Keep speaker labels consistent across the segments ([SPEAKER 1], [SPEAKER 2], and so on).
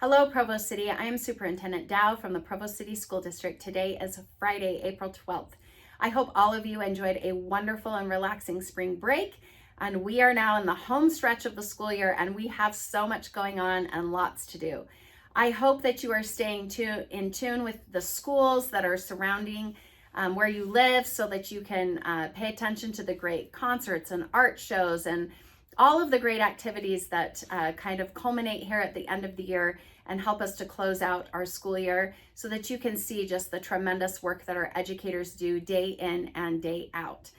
[SPEAKER 1] Hello, Provo City. I am Superintendent Dow from the Provo City School District. Today is Friday, April 12th. I hope all of you enjoyed a wonderful and relaxing spring break. And we are now in the home stretch of the school year, and we have so much going on and lots to do. I hope that you are staying in tune with the schools that are surrounding where you live, so that you can pay attention to the great concerts and art shows and all of the great activities that kind of culminate here at the end of the year and help us to close out our school year, so that you can see just the tremendous work that our educators do day in and day out.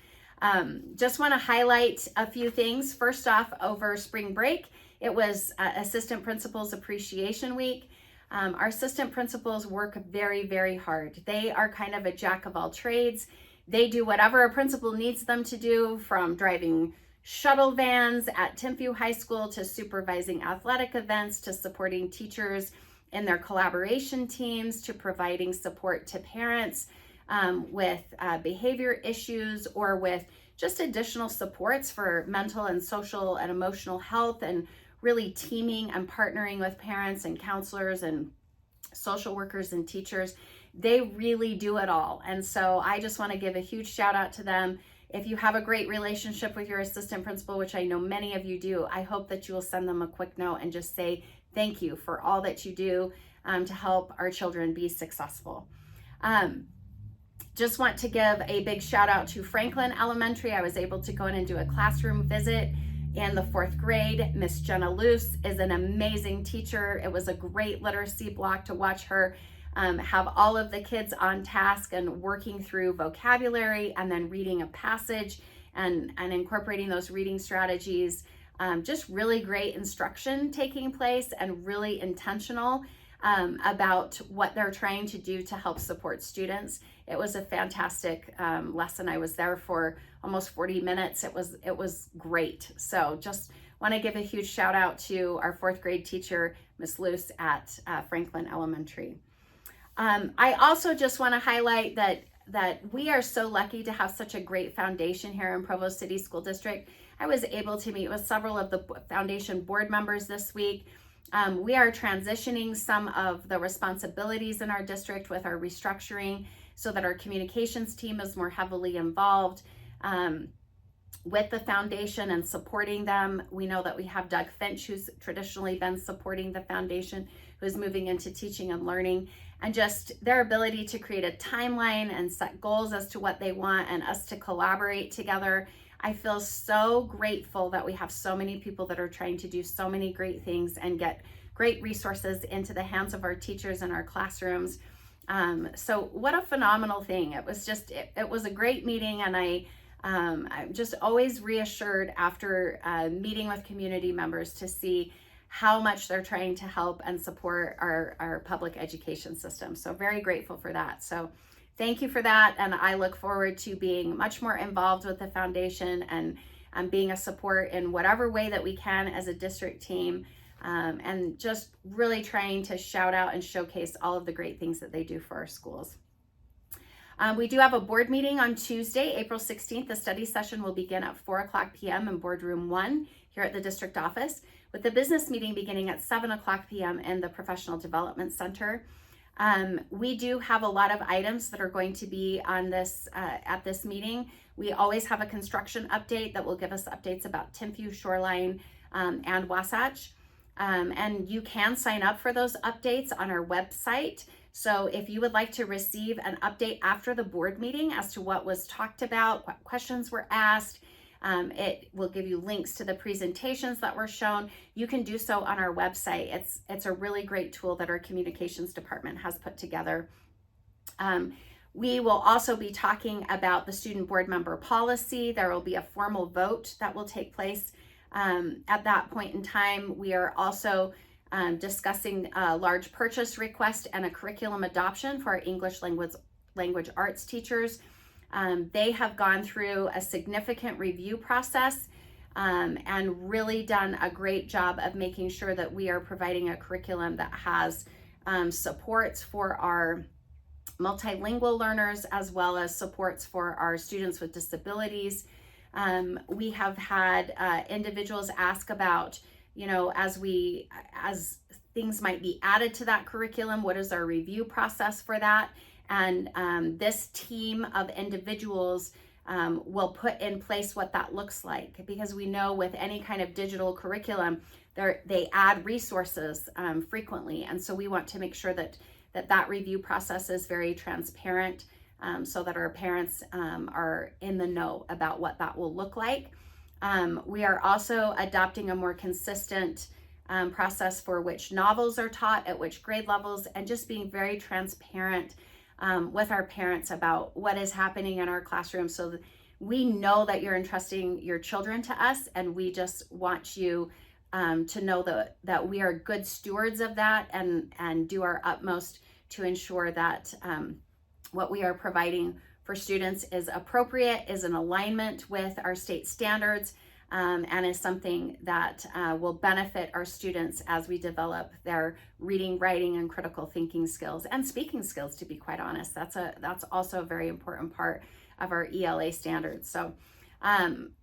[SPEAKER 1] Just want to highlight a few things. First off, over spring break, it was Assistant Principals Appreciation Week. Our assistant principals work very, very hard. They are kind of a jack of all trades. They do whatever a principal needs them to do, from driving shuttle vans at Timpview High School to supervising athletic events to supporting teachers in their collaboration teams to providing support to parents with behavior issues, or with just additional supports for mental and social and emotional health, and really teaming and partnering with parents and counselors and social workers and teachers. They really do it all. And so I just want to give a huge shout out to them. If you have a great relationship with your assistant principal, which I know many of you do, I hope that you will send them a quick note and just say thank you for all that you do to help our children be successful. Just want to give a big shout out to Franklin Elementary. I was able to go in and do a classroom visit in the 4th grade. Miss Jenna Luce is an amazing teacher. It was a great literacy block to watch her have all of the kids on task and working through vocabulary and then reading a passage and incorporating those reading strategies. Just really great instruction taking place, and really intentional about what they're trying to do to help support students. It was a fantastic lesson. I was there for almost 40 minutes. It was great. So just want to give a huge shout out to our 4th grade teacher, Miss Luce at Franklin Elementary. I also just want to highlight that we are so lucky to have such a great foundation here in Provo City School District. I was able to meet with several of the foundation board members this week. We are transitioning some of the responsibilities in our district with our restructuring, so that our communications team is more heavily involved with the foundation and supporting them. We know that we have Doug Finch, who's traditionally been supporting the foundation, who's moving into teaching and learning, and just their ability to create a timeline and set goals as to what they want, and us to collaborate together. I feel so grateful that we have so many people that are trying to do so many great things and get great resources into the hands of our teachers in our classrooms. So what a phenomenal thing. It was just, it was a great meeting, and I'm just always reassured after meeting with community members to see how much they're trying to help and support our public education system. So very grateful for that. So thank you for that. And I look forward to being much more involved with the foundation and being a support in whatever way that we can as a district team, and just really trying to shout out and showcase all of the great things that they do for our schools. We do have a board meeting on Tuesday, April 16th. The study session will begin at 4:00 p.m. in boardroom 1 here at the district office, with the business meeting beginning at 7:00 p.m. in the Professional Development Center. We do have a lot of items that are going to be on this at this meeting. We always have a construction update that will give us updates about Timpview, Shoreline, and Wasatch. And you can sign up for those updates on our website. So if you would like to receive an update after the board meeting as to what was talked about, what questions were asked, it will give you links to the presentations that were shown. You can do so on our website. It's a really great tool that our communications department has put together. We will also be talking about the student board member policy. There will be a formal vote that will take place at that point in time. We are also discussing a large purchase request and a curriculum adoption for our English language arts teachers. They have gone through a significant review process and really done a great job of making sure that we are providing a curriculum that has supports for our multilingual learners, as well as supports for our students with disabilities. We have had individuals ask about, as things might be added to that curriculum? What is our review process for that? And this team of individuals will put in place what that looks like, because we know with any kind of digital curriculum, they add resources frequently. And so we want to make sure that review process is very transparent, so that our parents are in the know about what that will look like. We are also adopting a more consistent process for which novels are taught at which grade levels, and just being very transparent with our parents about what is happening in our classroom, so that we know that you're entrusting your children to us, and we just want you to know that we are good stewards of that, and do our utmost to ensure that what we are providing for students is appropriate, is in alignment with our state standards, and is something that will benefit our students as we develop their reading, writing, and critical thinking skills, and speaking skills, to be quite honest. That's also a very important part of our ELA standards. So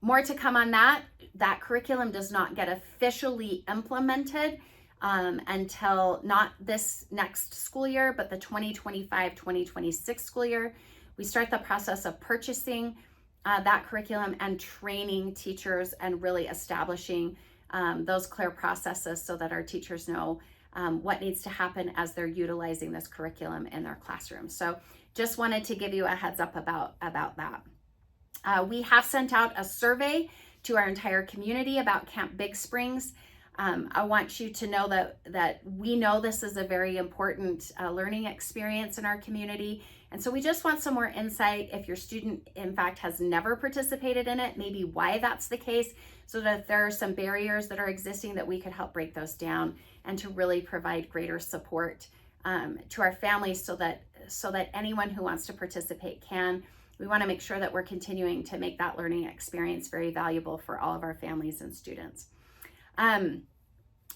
[SPEAKER 1] more to come on that. That curriculum does not get officially implemented until not this next school year, but the 2025-2026 school year. We start the process of purchasing that curriculum and training teachers, and really establishing those clear processes so that our teachers know what needs to happen as they're utilizing this curriculum in their classroom. So just wanted to give you a heads up about that. We have sent out a survey to our entire community about Camp Big Springs. I want you to know that we know this is a very important learning experience in our community. And so we just want some more insight, if your student, in fact, has never participated in it, maybe why that's the case, so that if there are some barriers that are existing, that we could help break those down, and to really provide greater support to our families, so that anyone who wants to participate can. We want to make sure that we're continuing to make that learning experience very valuable for all of our families and students.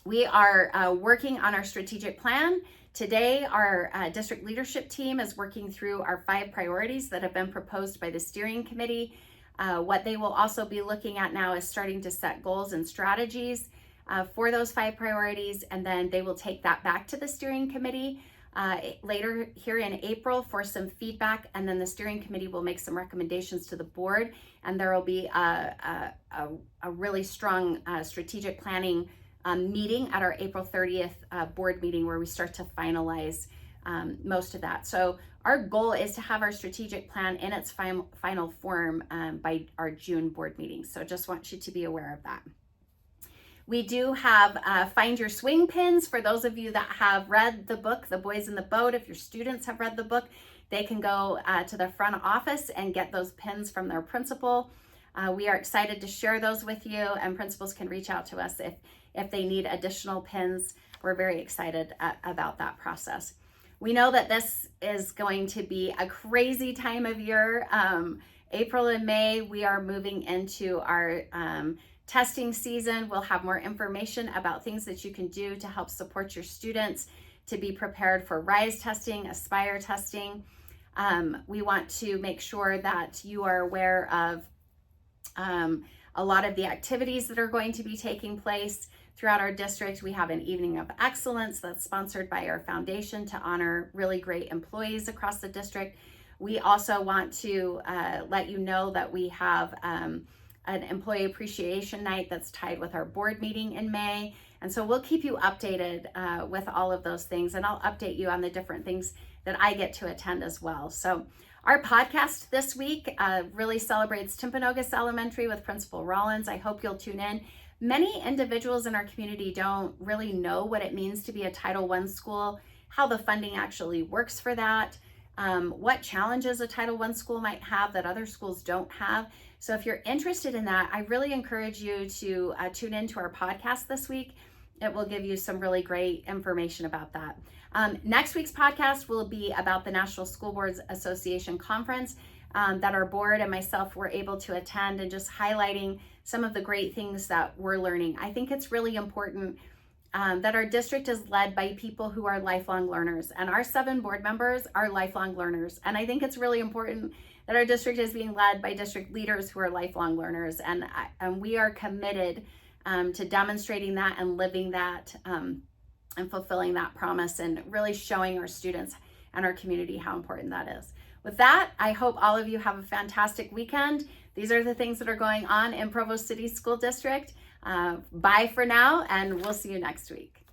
[SPEAKER 1] We are working on our strategic plan. Today, our district leadership team is working through our 5 priorities that have been proposed by the steering committee. What they will also be looking at now is starting to set goals and strategies for those 5 priorities, and then they will take that back to the steering committee later here in April for some feedback, and then the steering committee will make some recommendations to the board, and there will be a really strong strategic planning meeting at our April 30th board meeting, where we start to finalize most of that. So our goal is to have our strategic plan in its final form by our June board meeting. So just want you to be aware of that. We do have Find Your Swing pins for those of you that have read the book, The Boys in the Boat. If your students have read the book, they can go to the front office and get those pins from their principal. We are excited to share those with you, and principals can reach out to us if they need additional pins. We're very excited about that process. We know that this is going to be a crazy time of year. April and May, we are moving into our testing season. We'll have more information about things that you can do to help support your students to be prepared for RISE testing, Aspire testing. We want to make sure that you are aware of a lot of the activities that are going to be taking place throughout our district. We have an Evening of Excellence that's sponsored by our foundation to honor really great employees across the district. We also want to let you know that we have an Employee Appreciation Night that's tied with our board meeting in May. And so we'll keep you updated with all of those things, and I'll update you on the different things that I get to attend as well. So our podcast this week really celebrates Timpanogos Elementary with Principal Rollins. I hope you'll tune in. Many individuals in our community don't really know what it means to be a Title I school, how the funding actually works for that, what challenges a Title I school might have that other schools don't have. So if you're interested in that, I really encourage you to tune into our podcast this week. It will give you some really great information about that. Next week's podcast will be about the National School Boards Association Conference that our board and myself were able to attend, and just highlighting some of the great things that we're learning. I think it's really important that our district is led by people who are lifelong learners, and our 7 board members are lifelong learners. And I think it's really important that our district is being led by district leaders who are lifelong learners, and we are committed to demonstrating that and living that and fulfilling that promise and really showing our students and our community how important that is. With that, I hope all of you have a fantastic weekend. These are the things that are going on in Provo City School District. Bye for now, and we'll see you next week.